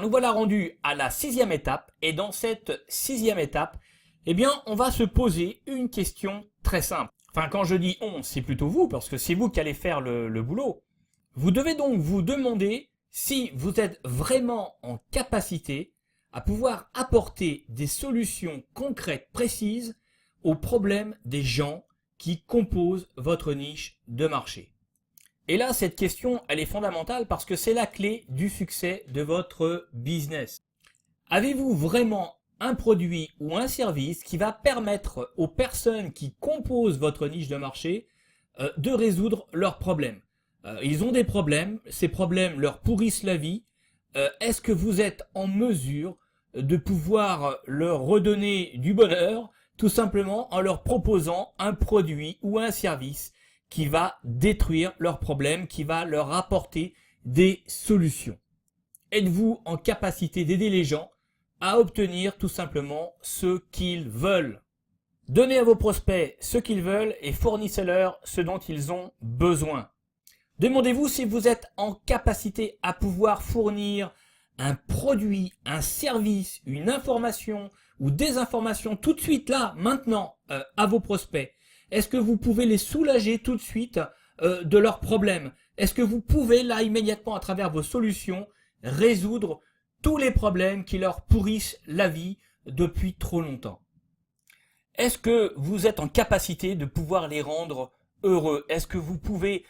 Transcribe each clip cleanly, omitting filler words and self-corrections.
nous voilà rendus à la 6e étape et dans cette 6e étape, eh bien, on va se poser une question très simple. Enfin, quand je dis on, c'est plutôt vous parce que c'est vous qui allez faire le boulot. Vous devez donc vous demander si vous êtes vraiment en capacité à pouvoir apporter des solutions concrètes, précises aux problèmes des gens qui composent votre niche de marché. Et là, cette question, elle est fondamentale parce que c'est la clé du succès de votre business. Avez-vous vraiment un produit ou un service qui va permettre aux personnes qui composent votre niche de marché de résoudre leurs problèmes? Ils ont des problèmes, ces problèmes leur pourrissent la vie. Est-ce que vous êtes en mesure de pouvoir leur redonner du bonheur, tout simplement en leur proposant un produit ou un service qui va détruire leurs problèmes, qui va leur apporter des solutions? Êtes-vous en capacité d'aider les gens à obtenir tout simplement ce qu'ils veulent? Donnez à vos prospects ce qu'ils veulent et fournissez-leur ce dont ils ont besoin. Demandez-vous si vous êtes en capacité à pouvoir fournir un produit, un service, une information ou des informations tout de suite là, maintenant, à vos prospects. Est-ce que vous pouvez les soulager tout de suite de leurs problèmes? Est-ce que vous pouvez là, immédiatement, à travers vos solutions, résoudre tous les problèmes qui leur pourrissent la vie depuis trop longtemps? Est-ce que vous êtes en capacité de pouvoir les rendre heureux? Est-ce que vous pouvez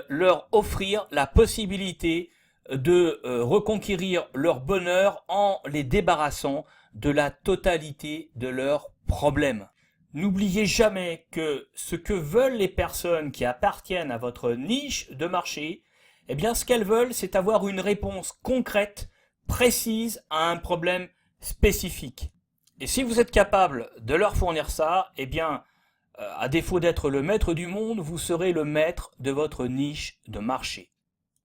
leur offrir la possibilité de reconquérir leur bonheur en les débarrassant de la totalité de leurs problèmes? N'oubliez jamais que ce que veulent les personnes qui appartiennent à votre niche de marché, eh bien ce qu'elles veulent, c'est avoir une réponse concrète, précise à un problème spécifique. Et si vous êtes capable de leur fournir ça, eh bien à défaut d'être le maître du monde, vous serez le maître de votre niche de marché.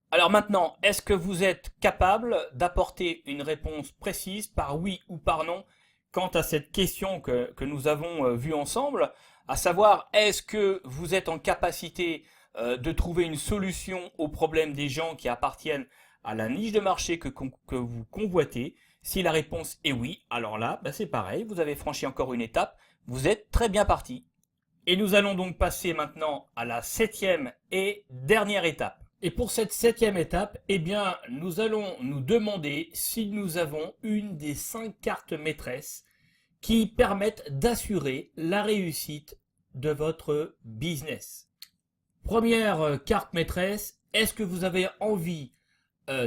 Alors maintenant, est-ce que vous êtes capable d'apporter une réponse précise par oui ou par non quant à cette question que nous avons vue ensemble, à savoir est-ce que vous êtes en capacité de trouver une solution aux problèmes des gens qui appartiennent à la niche de marché que vous convoitez? Si la réponse est oui, alors là, c'est pareil, vous avez franchi encore une étape, vous êtes très bien parti. Et nous allons donc passer maintenant à la 7e et dernière étape. Et pour cette 7e étape, eh bien, nous allons nous demander si nous avons une des 5 cartes maîtresses qui permettent d'assurer la réussite de votre business. Première carte maîtresse, est-ce que vous avez envie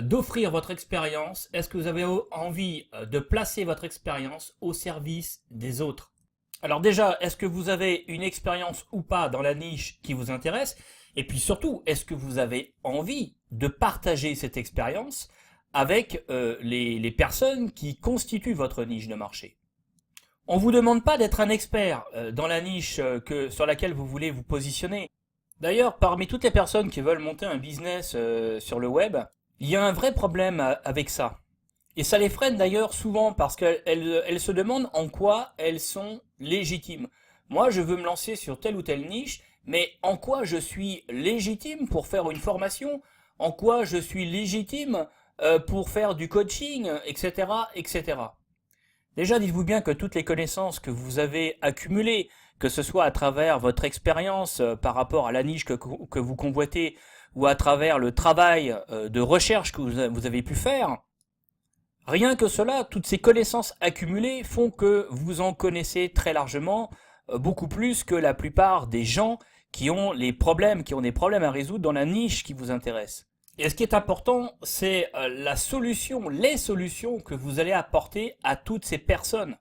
d'offrir votre expérience? Est-ce que vous avez envie de placer votre expérience au service des autres? Alors déjà, est-ce que vous avez une expérience ou pas dans la niche qui vous intéresse? Et puis surtout, est-ce que vous avez envie de partager cette expérience avec les personnes qui constituent votre niche de marché? On vous demande pas d'être un expert dans la niche sur laquelle vous voulez vous positionner. D'ailleurs, parmi toutes les personnes qui veulent monter un business sur le web, il y a un vrai problème avec ça. Et ça les freine d'ailleurs souvent parce qu'elles se demandent en quoi elles sont légitimes. Moi, je veux me lancer sur telle ou telle niche, mais en quoi je suis légitime pour faire une formation? En quoi je suis légitime pour faire du coaching, etc., etc. Déjà, dites-vous bien que toutes les connaissances que vous avez accumulées, que ce soit à travers votre expérience par rapport à la niche que vous convoitez, ou à travers le travail de recherche que vous avez pu faire, rien que cela, toutes ces connaissances accumulées font que vous en connaissez très largement, beaucoup plus que la plupart des gens qui ont des problèmes à résoudre dans la niche qui vous intéresse. Et ce qui est important, c'est les solutions que vous allez apporter à toutes ces personnes.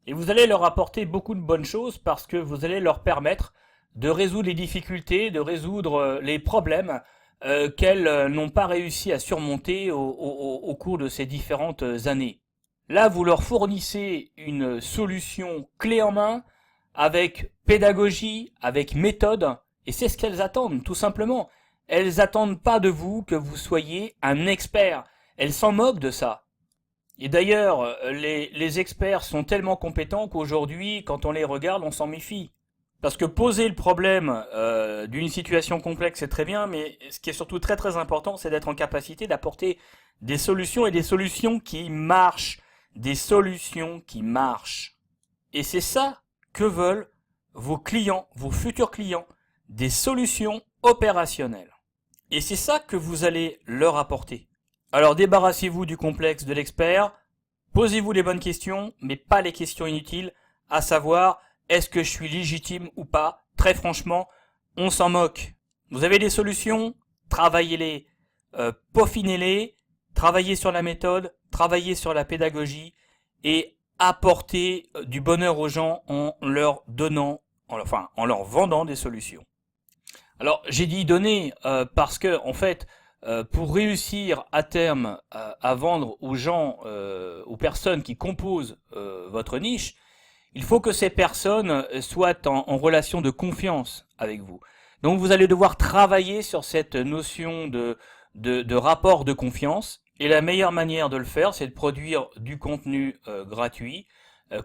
Et vous allez leur apporter beaucoup de bonnes choses parce que vous allez leur permettre de résoudre les difficultés, de résoudre les problèmes qu'elles n'ont pas réussi à surmonter au cours de ces différentes années. Là, vous leur fournissez une solution clé en main, avec pédagogie, avec méthode, et c'est ce qu'elles attendent, tout simplement. Elles attendent pas de vous que vous soyez un expert. Elles s'en moquent de ça. Et d'ailleurs, les experts sont tellement compétents qu'aujourd'hui, quand on les regarde, on s'en méfie. Parce que poser le problème d'une situation complexe, c'est très bien, mais ce qui est surtout très très important, c'est d'être en capacité d'apporter Des solutions et des solutions qui marchent. Des solutions qui marchent. Et c'est ça que veulent vos clients, vos futurs clients. Des solutions opérationnelles. Et c'est ça que vous allez leur apporter. Alors débarrassez-vous du complexe de l'expert. Posez-vous les bonnes questions, mais pas les questions inutiles, à savoir, est-ce que je suis légitime ou pas? Très franchement, on s'en moque. Vous avez des solutions, travaillez-les, peaufinez-les, travaillez sur la méthode, travaillez sur la pédagogie et apportez du bonheur aux gens en leur donnant, en leur vendant des solutions. Alors j'ai dit donner parce que en fait, pour réussir à terme à vendre aux gens, aux personnes qui composent votre niche, il faut que ces personnes soient en relation de confiance avec vous. Donc vous allez devoir travailler sur cette notion de rapport de confiance. Et la meilleure manière de le faire, c'est de produire du contenu gratuit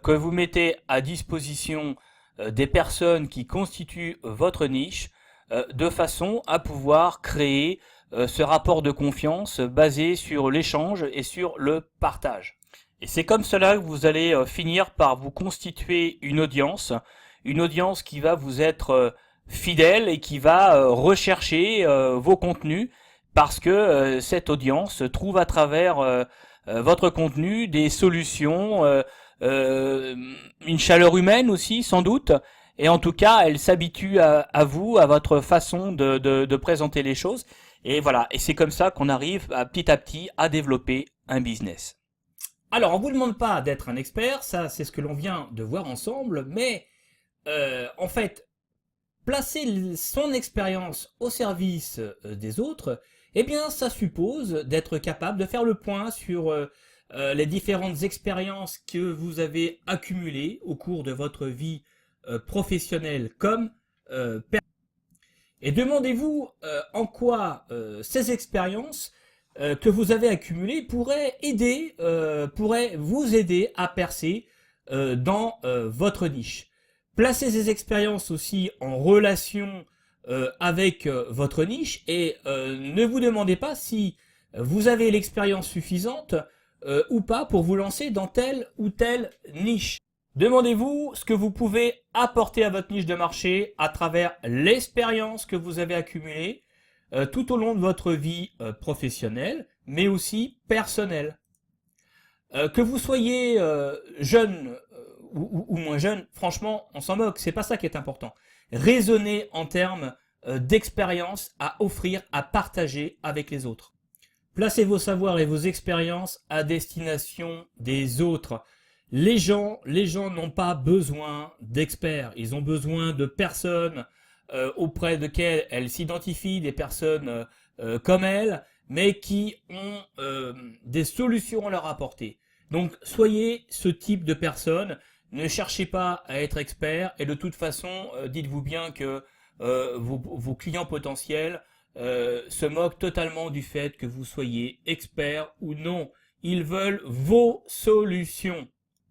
que vous mettez à disposition des personnes qui constituent votre niche de façon à pouvoir créer ce rapport de confiance basé sur l'échange et sur le partage. Et c'est comme cela que vous allez finir par vous constituer une audience qui va vous être fidèle et qui va rechercher vos contenus parce que cette audience trouve à travers votre contenu des solutions, une chaleur humaine aussi sans doute, et en tout cas elle s'habitue à vous, à votre façon de présenter les choses. Et voilà, et c'est comme ça qu'on arrive petit à petit à développer un business. Alors, on vous demande pas d'être un expert, ça c'est ce que l'on vient de voir ensemble, mais en fait, placer son expérience au service des autres, eh bien ça suppose d'être capable de faire le point sur les différentes expériences que vous avez accumulées au cours de votre vie professionnelle comme personnelle. Et demandez-vous en quoi ces expériences que vous avez accumulées pourraient vous aider à percer dans votre niche. Placez ces expériences aussi en relation avec votre niche et ne vous demandez pas si vous avez l'expérience suffisante ou pas pour vous lancer dans telle ou telle niche. Demandez-vous ce que vous pouvez apporter à votre niche de marché à travers l'expérience que vous avez accumulée tout au long de votre vie professionnelle, mais aussi personnelle. Que vous soyez jeune ou moins jeune, franchement, on s'en moque, c'est pas ça qui est important. Raisonnez en termes d'expérience à offrir, à partager avec les autres. Placez vos savoirs et vos expériences à destination des autres. Les gens n'ont pas besoin d'experts, ils ont besoin de personnes auprès desquelles elles s'identifient, des personnes comme elles, mais qui ont des solutions à leur apporter. Donc soyez ce type de personne, ne cherchez pas à être expert, et de toute façon, dites-vous bien que vos clients potentiels se moquent totalement du fait que vous soyez expert ou non. Ils veulent vos solutions.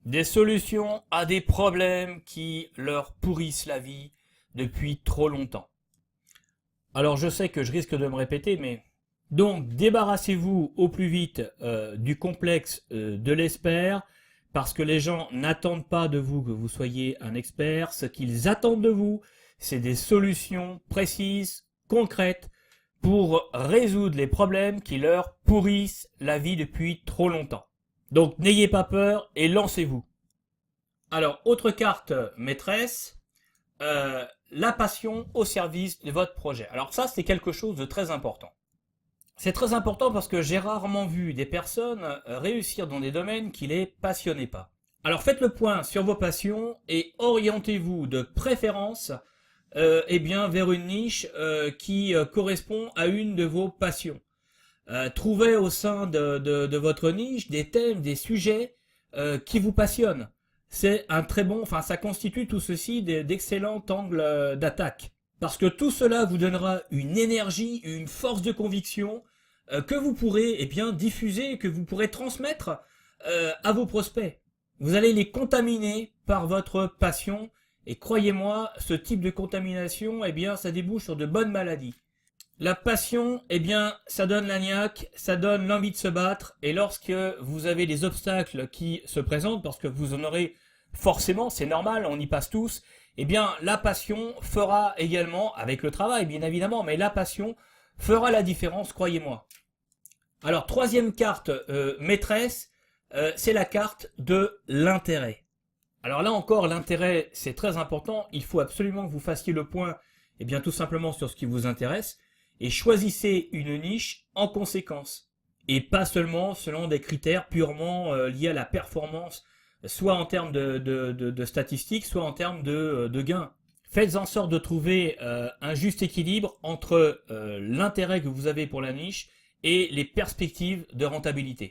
Des solutions à des problèmes qui leur pourrissent la vie depuis trop longtemps. Alors je sais que je risque de me répéter, mais donc débarrassez-vous au plus vite du complexe de l'expert, parce que les gens n'attendent pas de vous que vous soyez un expert. Ce qu'ils attendent de vous, c'est des solutions précises, concrètes, pour résoudre les problèmes qui leur pourrissent la vie depuis trop longtemps. Donc n'ayez pas peur et lancez-vous. Alors, autre carte maîtresse, la passion au service de votre projet. Alors ça, c'est quelque chose de très important. C'est très important parce que j'ai rarement vu des personnes réussir dans des domaines qui les passionnaient pas. Alors faites le point sur vos passions et orientez-vous de préférence vers une niche qui correspond à une de vos passions. Trouvez au sein de votre niche des thèmes, des sujets qui vous passionnent. C'est un très bon, ça constitue tout ceci d'excellents angles d'attaque. Parce que tout cela vous donnera une énergie, une force de conviction que vous pourrez diffuser, que vous pourrez transmettre à vos prospects. Vous allez les contaminer par votre passion et croyez-moi, ce type de contamination, ça débouche sur de bonnes maladies. La passion, eh bien, ça donne la niaque, ça donne l'envie de se battre, et lorsque vous avez des obstacles qui se présentent, parce que vous en aurez forcément, c'est normal, on y passe tous, eh bien, la passion fera également, avec le travail bien évidemment, mais la passion fera la différence, croyez-moi. Alors, troisième carte maîtresse, c'est la carte de l'intérêt. Alors là encore, l'intérêt, c'est très important, il faut absolument que vous fassiez le point, eh bien, tout simplement sur ce qui vous intéresse, et choisissez une niche en conséquence, et pas seulement selon des critères purement liés à la performance, soit en termes de statistiques, soit en termes de gains. Faites en sorte de trouver un juste équilibre entre l'intérêt que vous avez pour la niche et les perspectives de rentabilité.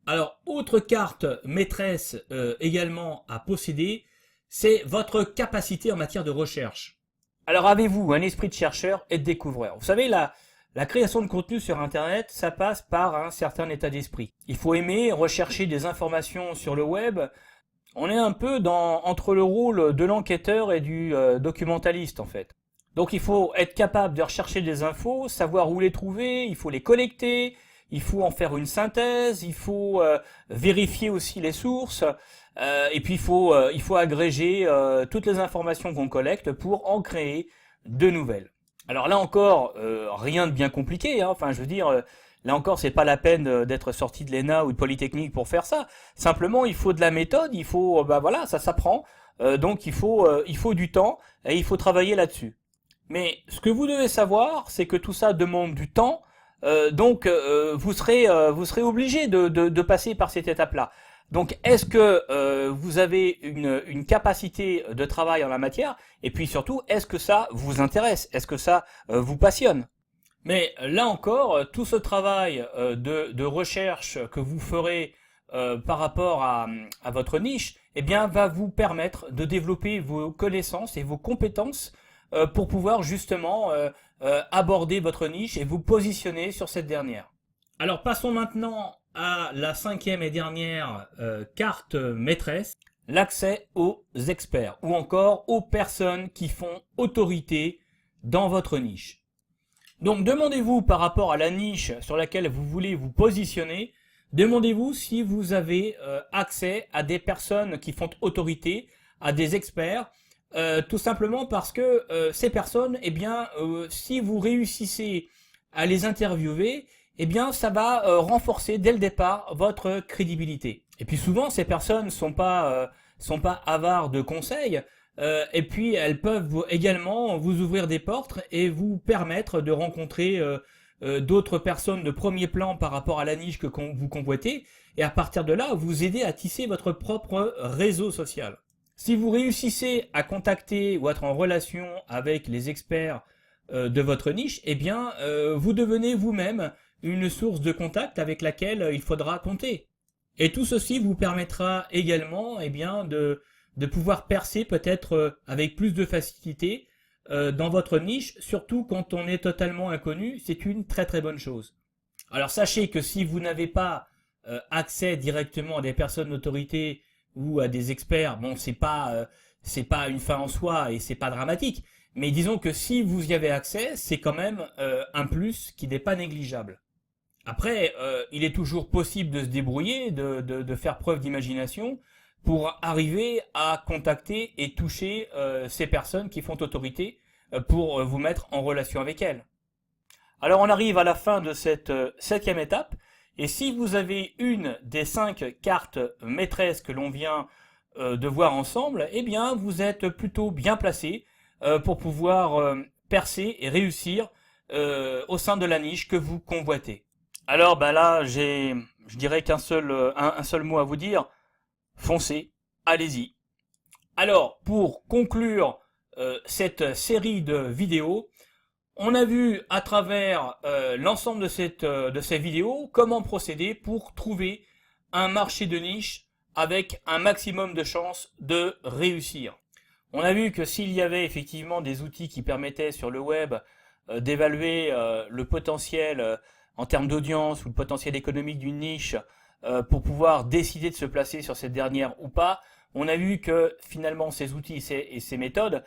Alors, autre carte maîtresse également à posséder, c'est votre capacité en matière de recherche. Alors avez-vous un esprit de chercheur et de découvreur? Vous savez, la création de contenu sur Internet, ça passe par un certain état d'esprit. Il faut aimer rechercher des informations sur le web. On est un peu entre le rôle de l'enquêteur et du documentaliste en fait. Donc il faut être capable de rechercher des infos, savoir où les trouver, il faut les collecter, il faut en faire une synthèse, il faut vérifier aussi les sources. Et puis il faut agréger toutes les informations qu'on collecte pour en créer de nouvelles. Alors là encore, rien de bien compliqué, hein. Enfin, je veux dire, là encore, c'est pas la peine d'être sorti de l'ENA ou de Polytechnique pour faire ça. Simplement, il faut de la méthode, il faut, bah voilà, ça s'apprend. Donc il faut du temps et il faut travailler là-dessus. Mais ce que vous devez savoir, c'est que tout ça demande du temps. Donc vous serez obligé de passer par cette étape-là. Donc, est-ce que vous avez une capacité de travail en la matière? Et puis surtout, est-ce que ça vous intéresse? Est-ce que ça vous passionne? Mais là encore, tout ce travail de recherche que vous ferez par rapport à votre niche, eh bien, va vous permettre de développer vos connaissances et vos compétences pour pouvoir justement aborder votre niche et vous positionner sur cette dernière. Alors, passons maintenant à la cinquième et dernière carte maîtresse, l'accès aux experts ou encore aux personnes qui font autorité dans votre niche. Donc demandez-vous par rapport à la niche sur laquelle vous voulez vous positionner, demandez-vous si vous avez accès à des personnes qui font autorité, à des experts, tout simplement parce que ces personnes, eh bien, si vous réussissez à les interviewer, eh bien, ça va renforcer dès le départ votre crédibilité. Et puis souvent, ces personnes sont pas avares de conseils, et puis elles peuvent également vous ouvrir des portes et vous permettre de rencontrer d'autres personnes de premier plan par rapport à la niche que vous convoitez, et à partir de là, vous aider à tisser votre propre réseau social. Si vous réussissez à contacter ou être en relation avec les experts de votre niche, eh bien, vous devenez vous-même une source de contact avec laquelle il faudra compter. Et tout ceci vous permettra également eh bien, de pouvoir percer peut-être avec plus de facilité dans votre niche, surtout quand on est totalement inconnu, c'est une très très bonne chose. Alors sachez que si vous n'avez pas accès directement à des personnes d'autorité ou à des experts, bon c'est pas une fin en soi et c'est pas dramatique, mais disons que si vous y avez accès, c'est quand même un plus qui n'est pas négligeable. Après, il est toujours possible de se débrouiller, de faire preuve d'imagination pour arriver à contacter et toucher ces personnes qui font autorité pour vous mettre en relation avec elles. Alors on arrive à la fin de cette septième étape, et si vous avez une des 5 cartes maîtresses que l'on vient de voir ensemble, eh bien vous êtes plutôt bien placé pour pouvoir percer et réussir au sein de la niche que vous convoitez. Alors ben là, je dirais qu'un seul mot à vous dire, foncez, allez-y. Alors, pour conclure cette série de vidéos, on a vu à travers l'ensemble de ces vidéos comment procéder pour trouver un marché de niche avec un maximum de chances de réussir. On a vu que s'il y avait effectivement des outils qui permettaient sur le web d'évaluer le potentiel en termes d'audience ou le potentiel économique d'une niche pour pouvoir décider de se placer sur cette dernière ou pas, on a vu que finalement ces outils et ces méthodes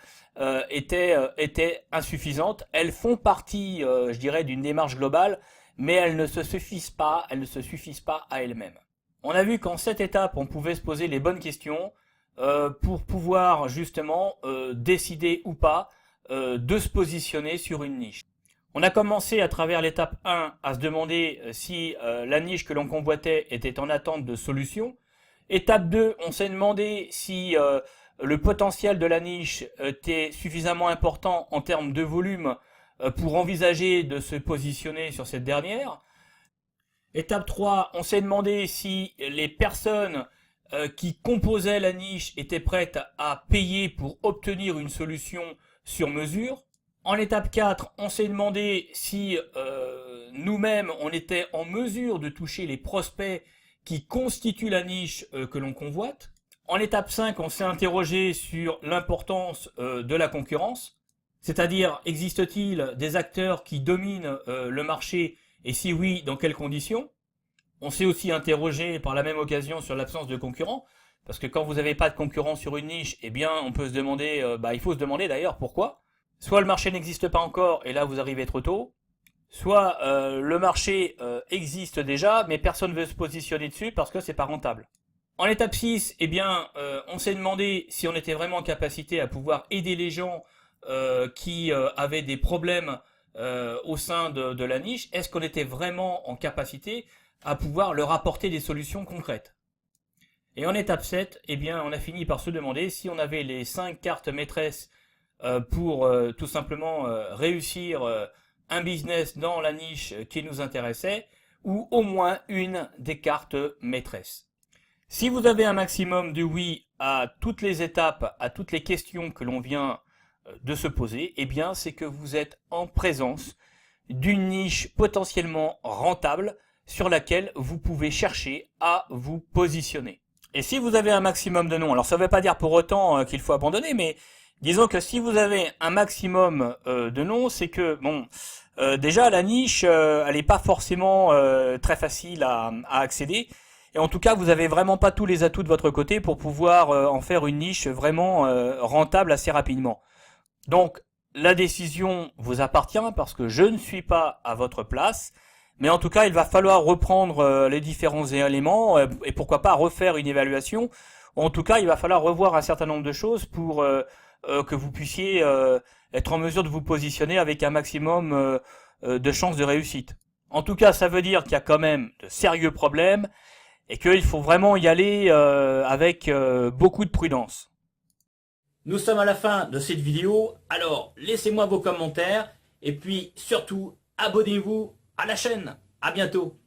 étaient insuffisantes. Elles font partie, je dirais, d'une démarche globale, mais elles ne se suffisent pas à elles-mêmes. On a vu qu'en cette étape, on pouvait se poser les bonnes questions pour pouvoir justement décider ou pas de se positionner sur une niche. On a commencé à travers l'étape 1 à se demander si la niche que l'on convoitait était en attente de solutions. Étape 2, on s'est demandé si le potentiel de la niche était suffisamment important en termes de volume pour envisager de se positionner sur cette dernière. Étape 3, on s'est demandé si les personnes qui composaient la niche étaient prêtes à payer pour obtenir une solution sur mesure. En étape 4, on s'est demandé si nous-mêmes, on était en mesure de toucher les prospects qui constituent la niche que l'on convoite. En étape 5, on s'est interrogé sur l'importance de la concurrence, c'est-à-dire existe-t-il des acteurs qui dominent le marché et si oui, dans quelles conditions? On s'est aussi interrogé par la même occasion sur l'absence de concurrents, parce que quand vous n'avez pas de concurrent sur une niche, eh bien on peut se demander, il faut se demander d'ailleurs pourquoi. Soit le marché n'existe pas encore et là vous arrivez trop tôt, soit le marché existe déjà mais personne ne veut se positionner dessus parce que c'est pas rentable. En étape 6, eh bien, on s'est demandé si on était vraiment en capacité à pouvoir aider les gens qui avaient des problèmes au sein de la niche. Est-ce qu'on était vraiment en capacité à pouvoir leur apporter des solutions concrètes? Et en étape 7, eh bien, on a fini par se demander si on avait les 5 cartes maîtresses pour tout simplement réussir un business dans la niche qui nous intéressait, ou au moins une des cartes maîtresses. Si vous avez un maximum de oui à toutes les étapes, à toutes les questions que l'on vient de se poser, eh bien c'est que vous êtes en présence d'une niche potentiellement rentable sur laquelle vous pouvez chercher à vous positionner. Et si vous avez un maximum de non, alors ça ne veut pas dire pour autant qu'il faut abandonner, mais disons que si vous avez un maximum de non, c'est que bon, déjà la niche, elle n'est pas forcément très facile à accéder. Et en tout cas, vous avez vraiment pas tous les atouts de votre côté pour pouvoir en faire une niche vraiment rentable assez rapidement. Donc, la décision vous appartient parce que je ne suis pas à votre place. Mais en tout cas, il va falloir reprendre les différents éléments et pourquoi pas refaire une évaluation. En tout cas, il va falloir revoir un certain nombre de choses pour que vous puissiez être en mesure de vous positionner avec un maximum de chances de réussite. En tout cas, ça veut dire qu'il y a quand même de sérieux problèmes et qu'il faut vraiment y aller avec beaucoup de prudence. Nous sommes à la fin de cette vidéo, alors laissez-moi vos commentaires et puis surtout abonnez-vous à la chaîne. À bientôt.